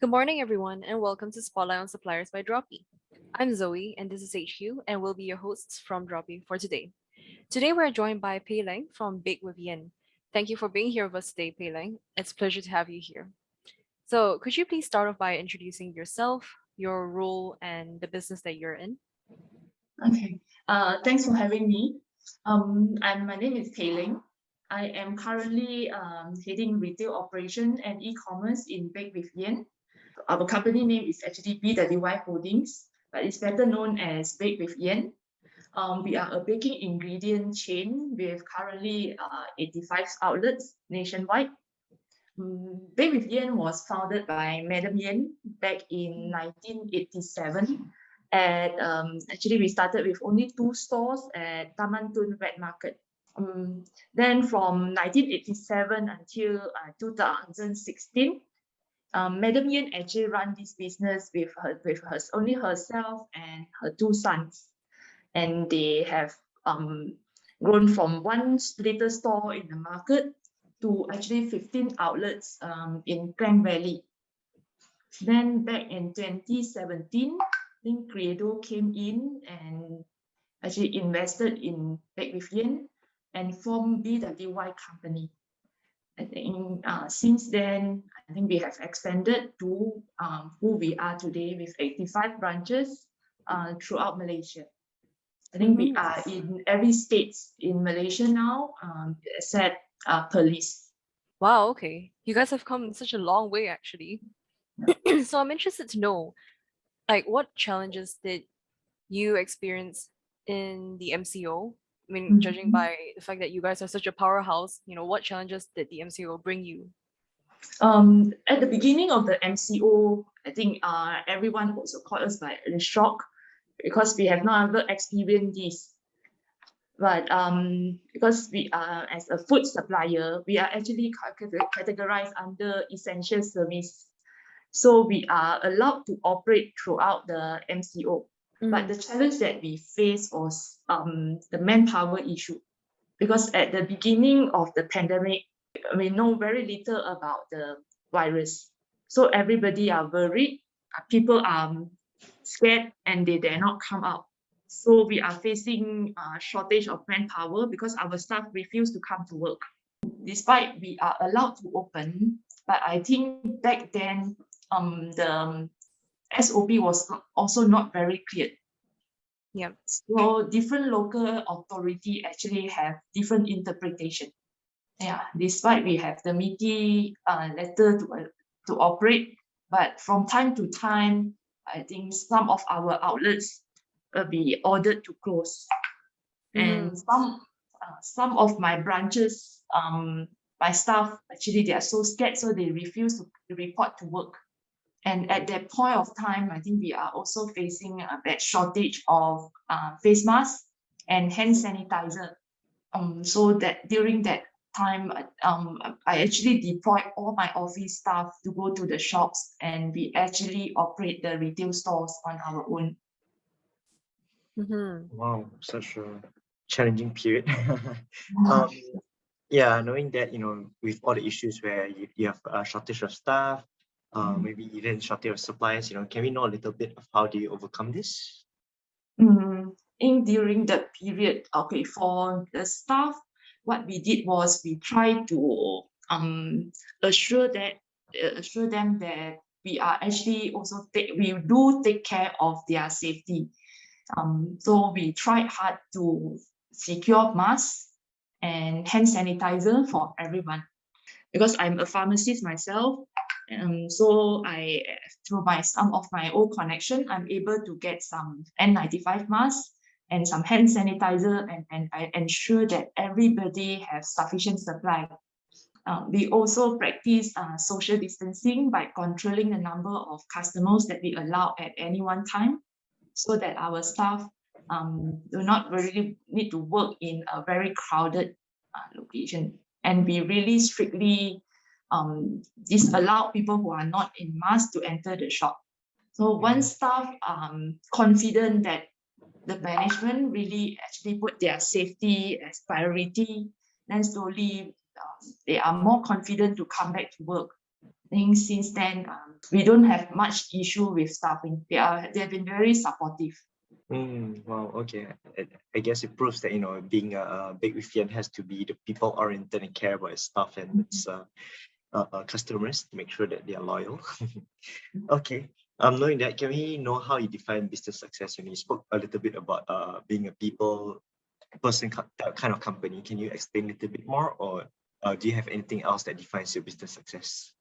Good morning, everyone, and welcome to Spotlight on Suppliers by Dropee. I'm Zoe, and this is HQ, and we'll be your hosts from Dropee for today. Today, we're joined by Phai Leng from Bake with Yen. Thank you for being here with us today, Phai Leng. It's a pleasure to have you here. So, could you please start off by introducing yourself, your role, and the business that you're in? Okay. Thanks for having me. My name is Phai Leng. I am currently heading retail operation and e-commerce in Bake with Yen. Our company name is actually BWY Holdings, but it's better known as Bake with Yen. We are a baking ingredient chain with currently 85 outlets nationwide. Bake with Yen was founded by Madam Yen back in 1987. And actually, we started with only 2 stores at Taman Tun Wet Market. Then from 1987 until 2016, Madam Yen actually ran this business with only herself and her 2 sons. And they have grown from one little store in the market to actually 15 outlets in Klang Valley. Then back in 2017, I think Credo came in and actually invested in Bake with Yen and formed BWY company. I think since then, I think we have expanded to who we are today with 85 branches throughout Malaysia. I think we are in every state in Malaysia now, except Perlis. Wow, okay. You guys have come such a long way, actually. So, I'm interested to know, what challenges did you experience in the MCO? I mean, judging Mhm. by the fact that you guys are such a powerhouse, what challenges did the MCO bring you? At the beginning of the MCO, I think everyone also caught us by in shock because we have not ever experienced this. But because we are as a food supplier, we are actually categorized under essential service. So we are allowed to operate throughout the MCO. But Mm, the challenge that we faced was the manpower issue. Because at the beginning of the pandemic, we know very little about the virus. So everybody are worried, people are scared, and they dare not come out. So we are facing a shortage of manpower because our staff refuse to come to work. Despite we are allowed to open, but I think back then the SOP was also not very clear. yeah. So different local authority actually have different interpretation. Yeah, despite we have the MITI letter to operate, but from time to time, I think some of our outlets will be ordered to close, and Mm, some of my branches, my staff actually they are so scared, so they refuse to report to work. And at that point of time, I think we are also facing a bad shortage of face masks and hand sanitizer. So that during that time, I actually deployed all my office staff to go to the shops, and we actually operate the retail stores on our own. mm-hmm. Wow, such a challenging period. um, yeah, knowing that, with all the issues where you have a shortage of staff, maybe even shortage of supplies, can we know a little bit of how do you overcome this? In during that period, okay, for the staff, what we did was we tried to assure that assure them that we are actually also we do take care of their safety. So we tried hard to secure masks and hand sanitizer for everyone. Because I'm a pharmacist myself, so I through my some of my old connection, I'm able to get some N95 masks and some hand sanitizer, and I ensure that everybody has sufficient supply. We also practice social distancing by controlling the number of customers that we allow at any one time, so that our staff do not really need to work in a very crowded location. And we really strictly disallow people who are not in mask to enter the shop. So once staff confident that the management really actually put their safety as priority, then slowly they are more confident to come back to work. I think since then, we don't have much issue with staffing. They have been very supportive. Wow, okay. I guess it proves that, being a big Vivian has to be the people oriented and care about its staff and its customers to make sure that they are loyal. Okay. Knowing that, can we know how you define business success? When you spoke a little bit about being a people person kind of company. Can you explain a little bit more, or do you have anything else that defines your business success?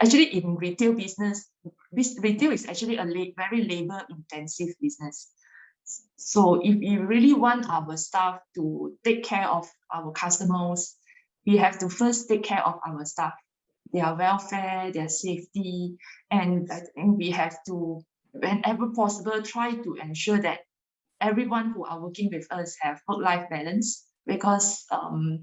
Actually, in retail business, retail is actually a very labor-intensive business. So if we really want our staff to take care of our customers, we have to first take care of our staff, their welfare, their safety, and I think we have to, whenever possible, try to ensure that everyone who are working with us have work-life balance, because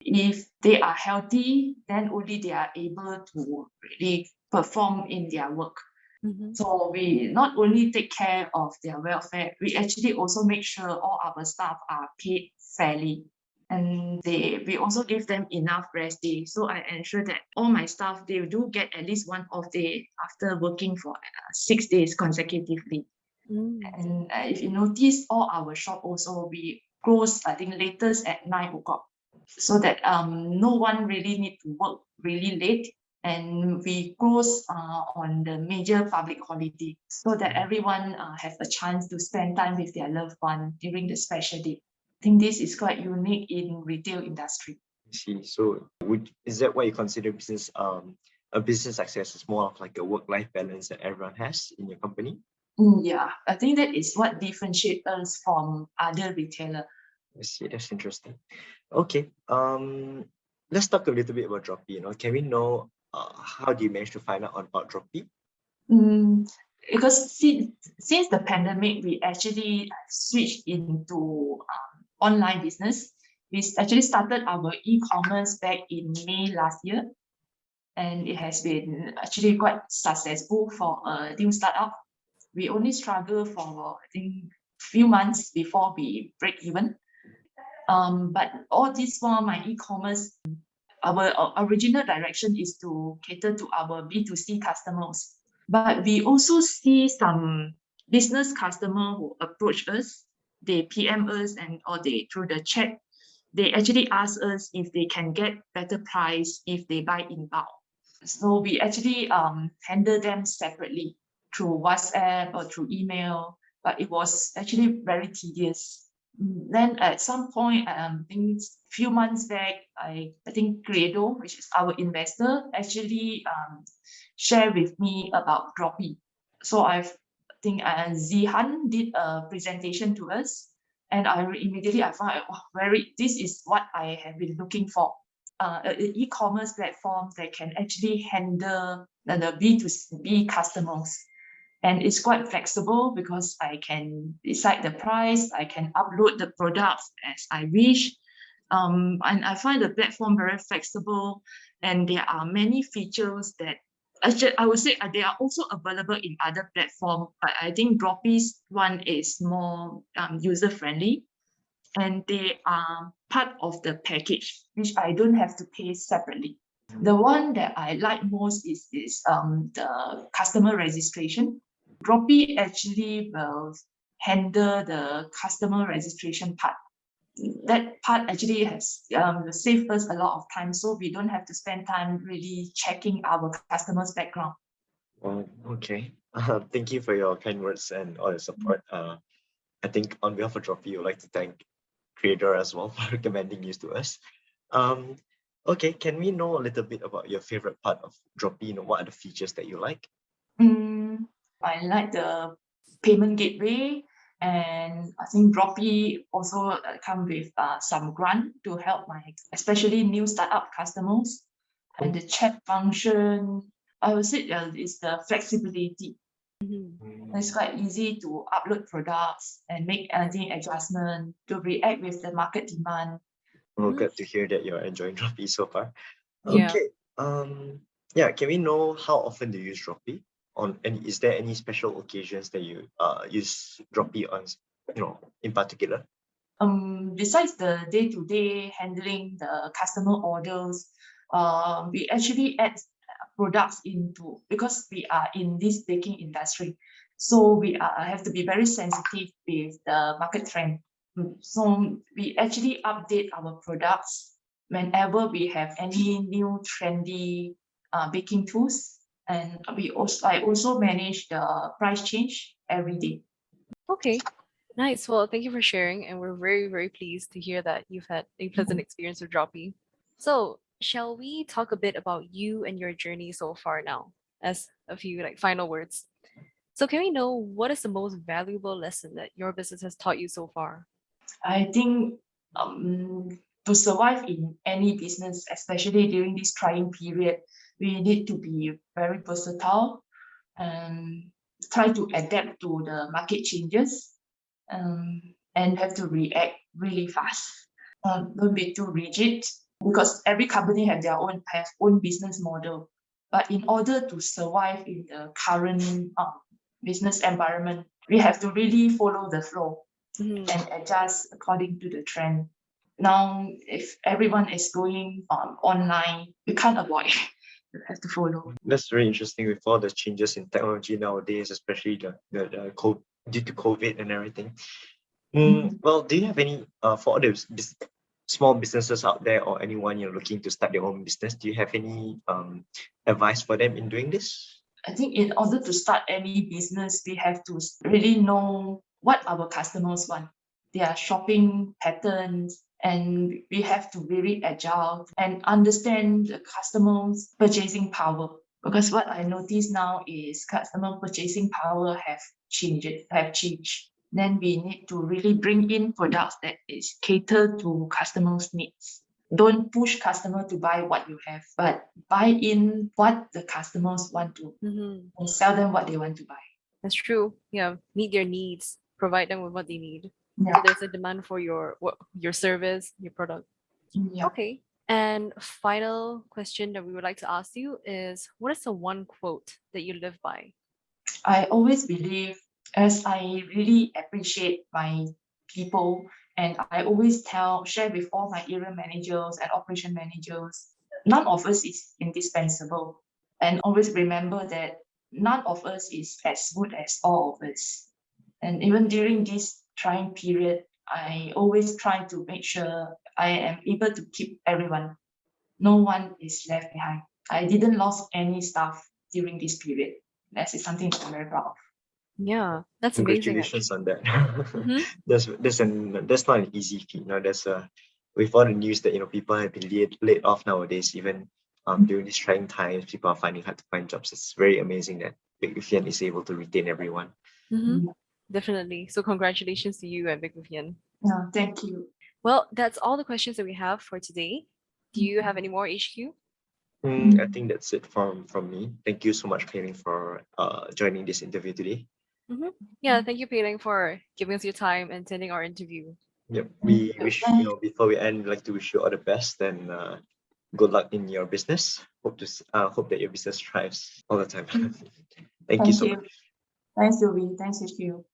if they are healthy, then only they are able to really perform in their work. So we not only take care of their welfare, we actually also make sure all our staff are paid fairly. And we also give them enough rest day. So I ensure that all my staff, they do get at least one off day after working for 6 days consecutively. And if you notice, all our shop also, we close, I think, latest at 9 o'clock, so that no one really need to work really late. And we close on the major public holiday, so that everyone have a chance to spend time with their loved one during the special day. I think this is quite unique in retail industry. I see. So is that why you consider business a business success is more of like a work-life balance that everyone has in your company? Yeah, I think that is what differentiates us from other retailer. I see. That's interesting. Okay. Let's talk a little bit about Dropee. Can we know how do you manage to find out about Dropee? Because since the pandemic, we actually switched into online business. We actually started our e-commerce back in May last year, and it has been actually quite successful for a new startup. We only struggle for, I think, few months before we break even. But all this while, my e-commerce, our original direction is to cater to our B2C customers. But we also see some business customer who approach us, they PM us or they through the chat, they actually ask us if they can get better price if they buy in bulk. So we actually handle them separately through WhatsApp or through email, but it was actually very tedious. Then at some point, I think few months back, I think Credo, which is our investor, actually shared with me about Dropee. So I think Zihan did a presentation to us, and immediately I found this is what I have been looking for. An e-commerce platform that can actually handle the B2B customers. And it's quite flexible because I can decide the price, I can upload the products as I wish. And I find the platform very flexible, and there are many features that actually I would say they are also available in other platforms, but I think Dropee's one is more user-friendly, and they are part of the package, which I don't have to pay separately. The one that I like most is the customer registration. Dropee actually will handle the customer registration part. That part actually has saved us a lot of time, so we don't have to spend time really checking our customers' background. Oh, okay. Thank you for your kind words and all your support. I think on behalf of Dropee, I would like to thank Creator as well for recommending you to us. Okay, can we know a little bit about your favorite part of Dropee? What are the features that you like? I like the payment gateway, and I think Dropee also come with some grant to help my especially new startup customers. And the chat function, I would say is the flexibility. It's quite easy to upload products and make anything adjustment to react with the market demand. Well, glad to hear that you're enjoying Dropee so far. Yeah. Okay. Yeah, can we know how often do you use Dropee? And is there any special occasions that you use Dropee on, in particular? Besides the day-to-day handling the customer orders, we actually add products into, because we are in this baking industry. So we have to be very sensitive with the market trend. So we actually update our products whenever we have any new trendy baking tools. And I also manage the price change every day. Okay, nice. Well, thank you for sharing, and we're very, very pleased to hear that you've had a pleasant experience with Dropee. So, shall we talk a bit about you and your journey so far now, as a few like final words? So, can we know what is the most valuable lesson that your business has taught you so far? I think to survive in any business, especially during this trying period, we need to be very versatile and try to adapt to the market changes, and have to react really fast. Don't be too rigid, because every company have own business model. But in order to survive in the current business environment, we have to really follow the flow Mhm. and adjust according to the trend. Now, if everyone is going online, we can't avoid. You have to follow. That's very interesting with all the changes in technology nowadays, especially due to COVID and everything. Well, do you have any for all those small businesses out there or anyone you're looking to start their own business? Do you have any advice for them in doing this? I think in order to start any business, we have to really know what our customers want, their shopping patterns, and we have to be very agile and understand the customers' purchasing power. Because what I notice now is customer purchasing power have changed. Then we need to really bring in products that is catered to customers' needs. Don't push customer to buy what you have, but buy in what the customers want to, Mhm. and sell them what they want to buy. That's true. Yeah, meet their needs, provide them with what they need. So Yeah. there's a demand for your service, your product. Yeah. Okay. And final question that we would like to ask you is, what is the one quote that you live by? I always believe, as I really appreciate my people, and I always share with all my area managers and operation managers, none of us is indispensable. And always remember that none of us is as good as all of us. And even during this trying period, I always try to make sure I am able to keep everyone. No one is left behind. I didn't lose any staff during this period. That is something that I'm very proud of. Yeah, that's amazing, Congratulations actually. on that. Mm-hmm. That's not an easy feat. There's with all the news that people have been laid off nowadays, even during these trying times, people are finding hard to find jobs. It's very amazing that Big Vivian is able to retain everyone. Mm-hmm. Mm. Definitely. So congratulations to you and Big Vivian. Yeah, thank you. Well, that's all the questions that we have for today. Do you have any more, HQ? I think that's it from me. Thank you so much, Kaylin, for joining this interview today. Mm-hmm. Yeah, thank you, Pei for giving us your time and attending our interview. Yep. Thank We you. wish, before we end, we'd like to wish you all the best and good luck in your business. Hope that your business thrives all the time. Thank you Thank so you. much. Thanks, Sylvie. Thanks, you.